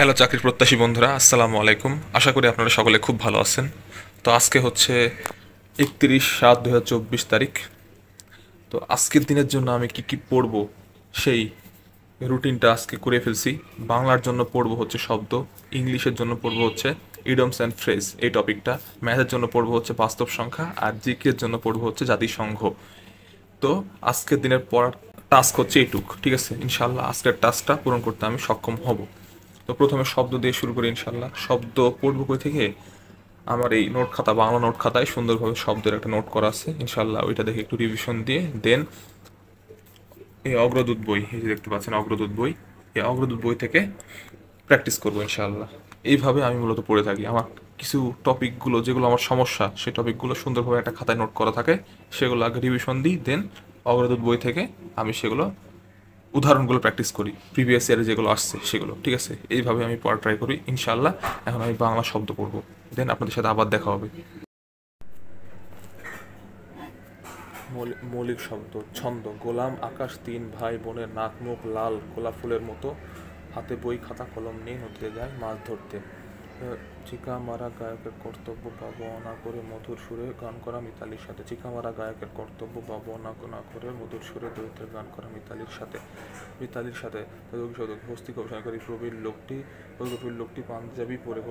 Hello চাকরির প্রত্যাশী বন্ধুরা, আসসালামু আলাইকুম। আশা করি আপনারা সকলে খুব ভালো আছেন। তো আজকে হচ্ছে 31/7/2024 তারিখ। তো আজকের দিনের জন্য আমি কি কি পড়ব সেই রুটিনটা আজকে করে ফেলছি। বাংলার জন্য পড়ব হচ্ছে শব্দ, ইংলিশের জন্য পড়ব হচ্ছে ইডমস অ্যান্ড ফ্রেজ এই টপিকটা, ম্যাথের জন্য পড়ব হচ্ছে বাস্তব সংখ্যা, আর জিকের জন্য পড়ব হচ্ছে জাতিসংঘ। তো আজকের দিনের পড়ার টাস্ক হচ্ছে এইটুক, ঠিক আছে? ইনশাল্লাহ আজকের টাস্কটা পূরণ করতে আমি সক্ষম হব। তো প্রথমে শব্দ দিয়ে শুরু করি ইনশাল্লাহ। শব্দ পড়বো কই থেকে? আমার এই নোট খাতা, বাংলা নোট খাতায় সুন্দরভাবে শব্দের একটা নোট করা আছে ইনশাল্লাহ। ওইটা দেখে একটু রিভিশন দিয়ে দেন এই অগ্রদূত বই, এই যে দেখতে পাচ্ছেন অগ্রদূত বই, এই অগ্রদূত বই থেকে প্র্যাকটিস করবো ইনশাল্লাহ। এইভাবে আমি মূলত পড়ে থাকি। আমার কিছু টপিকগুলো যেগুলো আমার সমস্যা, সেই টপিকগুলো সুন্দরভাবে একটা খাতায় নোট করা থাকে, সেগুলো আগে রিভিশন দিই, দেন অগ্রদূত বই থেকে আমি সেগুলো উদাহরণগুলো প্র্যাকটিস করি, প্রিভিয়াস ইয়ারে যেগুলো আসছে সেগুলো, ঠিক আছে? এইভাবে আমি পড়া ট্রাই করি ইনশাল্লাহ। এখন আমি বাংলা শব্দ পড়বো, দেন আপনাদের সাথে আবার দেখা হবে। মৌলিক শব্দ। ছন্দ: গোলাম আকাশ, তিন ভাই বোনের নাক মুখ লাল গোলাপ ফুলের মতো, হাতে বই খাতা কলম নিয়ে নদীতে যায় মাছ ধরতে। চিকা মারা গায়কের কর্তব্য বা বর্ণনা করে মধুর সুরে গান করা মিতালির সাথে। চিকা মারা গায়কের কর্তব্য বা বর্ণনা না করে মধুর সুরে দরিদ্রের গান করা মিতালির সাথে। মিতালির সাথে হস্তি গবেষণাকারী প্রবীণ লোকটি পাঞ্জাবি পরে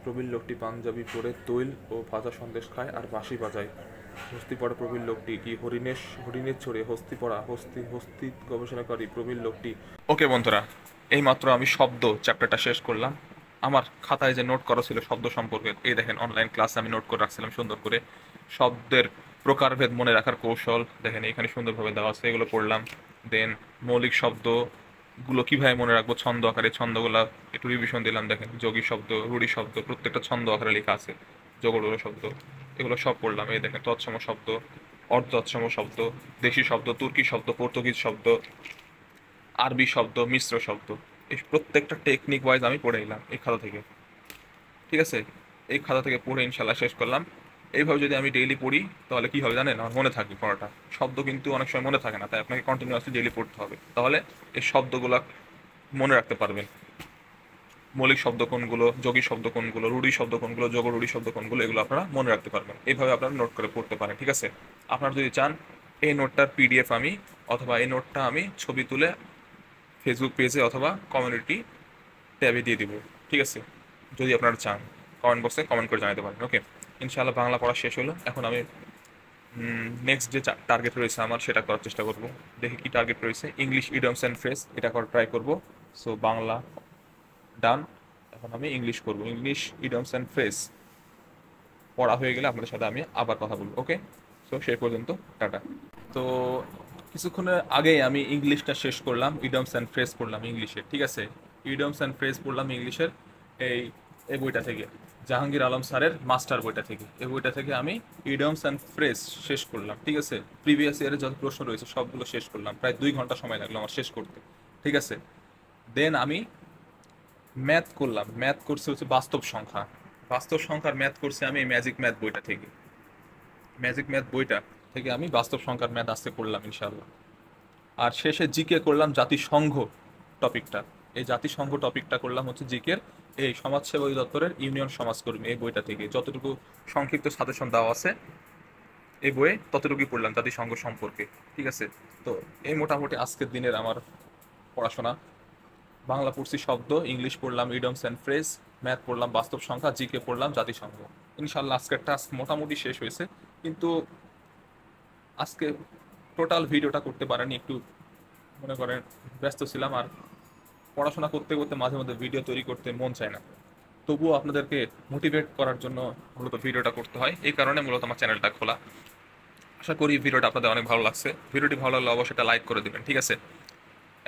প্রবীণ লোকটি পাঞ্জাবি পরে তৈল ও ভাজা সন্দেশ খায় আর বাঁশি বাজায়। হস্তি পড়া প্রবীণ লোকটি কি হরিণের ছড়ে হস্তি গবেষণাকারী প্রবীণ লোকটি। ওকে বন্ধুরা, এই মাত্র আমি শব্দ চ্যাপ্টারটা শেষ করলাম। আমার খাতায় যে নোট করা ছিল শব্দ সম্পর্কে, এই দেখেন অনলাইন ক্লাসে আমি নোট করে রাখছিলাম সুন্দর করে। শব্দের প্রকারভেদ মনে রাখার কৌশল দেখেন এখানে সুন্দরভাবে দেওয়া আছে, এগুলো পড়লাম। দেন মৌলিক শব্দগুলো কিভাবে মনে রাখবো ছন্দ আকারে, ছন্দগুলা একটু রিভিশন দিলাম। দেখেন যোগী শব্দ, রূঢ়ি শব্দ প্রত্যেকটা ছন্দ আকারে লেখা আছে, জগড় শব্দ, এগুলো সব পড়লাম। এই দেখেন তৎসম শব্দ, অর্ধ তৎসম শব্দ, দেশি শব্দ, তুর্কি শব্দ, পর্তুগিজ শব্দ, আরবি শব্দ, মিশ্র শব্দ, এই প্রত্যেকটা টেকনিক ওয়াইজ আমি পড়ে নিলাম এই খাতা থেকে, ঠিক আছে? এই খাতা থেকে পড়ে ইনশাল্লাহ শেষ করলাম। এইভাবে যদি আমি ডেইলি পড়ি তাহলে কি হবে জানেন? আমার মনে থাকবে পড়াটা। শব্দ কিন্তু অনেক সময় মনে থাকে না, তাই আপনাকে কন্টিনিউয়াসলি ডেইলি পড়তে হবে, তাহলে এই শব্দগুলো মনে রাখতে পারবেন। মৌলিক শব্দ কোনগুলো, যোগী শব্দ কোনগুলো, রূঢ়ি শব্দ কোনগুলো, রূঢ়ি শব্দ কোনগুলো, এগুলো আপনারা মনে রাখতে পারবেন। এইভাবে আপনারা নোট করে পড়তে পারেন, ঠিক আছে? আপনারা যদি চান এই নোটটার পিডিএফ আমি, অথবা এই নোটটা আমি ছবি তুলে ফেসবুক পেজে অথবা কমিউনিটি ট্যাবে দিয়ে দিব, ঠিক আছে? যদি আপনারা চান কমেন্ট বক্সে কমেন্ট করে জানাতে পারেন। ওকে, ইনশাআল্লাহ বাংলা পড়া শেষ হলো। এখন আমি নেক্সট যে টার্গেট রয়েছে আমার সেটা করার চেষ্টা করব। দেখি কি টার্গেট রয়েছে। ইংলিশ ইডিয়মস অ্যান্ড ফ্রেজ এটা করার ট্রাই করব। সো বাংলা ডান, এখন আমি ইংলিশ করব। ইংলিশ ইডিয়মস অ্যান্ড ফ্রেজ পড়া হয়ে গেলে আপনাদের সাথে আমি আবার কথা বলবো। ওকে, সো সেই পর্যন্ত টাটা। তো কিছুক্ষণের আগেই আমি ইংলিশটা শেষ করলাম, ইডিয়মস অ্যান্ড ফ্রেজ পড়লাম ইংলিশের, ঠিক আছে? ইডিয়মস অ্যান্ড ফ্রেজ পড়লাম ইংলিশের এই এই বইটা থেকে, জাহাঙ্গীর আলম স্যারের মাস্টার বইটা থেকে। এই বইটা থেকে আমি ইডিয়মস অ্যান্ড ফ্রেজ শেষ করলাম, ঠিক আছে? প্রিভিয়াস ইয়ারে যত প্রশ্ন রয়েছে সবগুলো শেষ করলাম, প্রায় 2 ঘন্টা সময় লাগলো আমার শেষ করতে, ঠিক আছে? দেন আমি ম্যাথ করলাম। ম্যাথ করছে হচ্ছে বাস্তব সংখ্যা। বাস্তব সংখ্যার ম্যাথ করছি আমি ম্যাজিক ম্যাথ বইটা থেকে। ম্যাজিক ম্যাথ বইটা থেকে আমি বাস্তব সংখ্যার ম্যাথ আজকে করলাম ইনশাআল্লাহ। আর শেষে জিকে করলাম জাতিসংঘ টপিকটা। এই জাতিসংঘ টপিকটা করলাম হচ্ছে জিকের এই সমাজসেবা অধিদপ্তরের ইউনিয়ন সমাজকর্মী এই বইটা থেকে। যতটুকু সংক্ষিপ্ত সাজেশন দেওয়া আছে এই বইয়ে ততটুকুই পড়লাম জাতিসংঘ সম্পর্কে, ঠিক আছে? তো এই মোটামুটি আজকের দিনের আমার পড়াশোনা। বাংলা পড়ছি শব্দ, ইংলিশ পড়লাম ইডিয়মস অ্যান্ড ফ্রেজ, ম্যাথ পড়লাম বাস্তব সংখ্যা, জিকে পড়লাম জাতিসংঘ। ইনশাল্লাহ আজকের টাস্ক মোটামুটি শেষ হয়েছে, কিন্তু আজকে টোটাল ভিডিওটা করতে পারেনি, একটু মনে করেন ব্যস্ত ছিলাম। আর পড়াশোনা করতে করতে মাঝে মধ্যে ভিডিও তৈরি করতে মন চায় না, তবুও আপনাদেরকে মোটিভেট করার জন্য মূলত ভিডিওটা করতে হয়, এই কারণে মূলত আমার চ্যানেলটা খোলা। আশা করি ভিডিওটা আপনাদের অনেক ভালো লাগছে। ভিডিওটি ভালো লাগলে অবশ্যই একটা লাইক করে দেবেন, ঠিক আছে?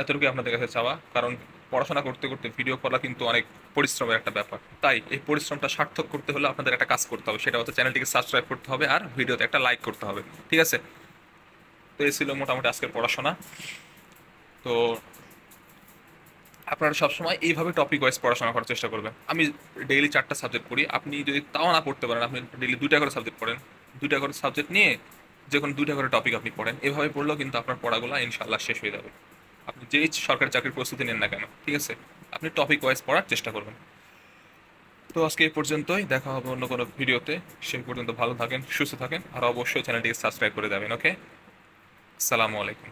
এতটুকুই আপনাদের কাছে চাওয়া, কারণ পড়াশোনা করতে করতে ভিডিও করা কিন্তু অনেক পরিশ্রমের একটা ব্যাপার। তাই এই পরিশ্রমটা সার্থক করতে হলে আপনাদের একটা কাজ করতে হবে, সেটা হচ্ছে চ্যানেলটিকে সাবস্ক্রাইব করতে হবে আর ভিডিওতে একটা লাইক করতে হবে, ঠিক আছে? তো এই ছিল মোটামুটি আজকের পড়াশোনা। তো আপনারা সবসময় এইভাবে টপিক ওয়াইজ পড়াশোনা করার চেষ্টা করবেন। আমি ডেইলি 4টা সাবজেক্ট পড়ি, আপনি যদি তাও না পড়তে পারেন আপনি ডেইলি 2টা করে সাবজেক্ট পড়েন। 2টা করে সাবজেক্ট নিয়ে যে কোনো 2টা করে টপিক আপনি পড়েন। এভাবে পড়লেও কিন্তু আপনার পড়াগুলো ইনশাল্লাহ শেষ হয়ে যাবে, আপনি যেই সরকারি চাকরির প্রস্তুতি নেন না কেন, ঠিক আছে? আপনি টপিক ওয়াইজ পড়ার চেষ্টা করবেন। তো আজকে এই পর্যন্তই, দেখা হবে অন্য কোনো ভিডিওতে। সেই পর্যন্ত ভালো থাকেন, সুস্থ থাকেন, আর অবশ্যই চ্যানেলটিকে সাবস্ক্রাইব করে দেবেন। ওকে, আসসালামু আলাইকুম।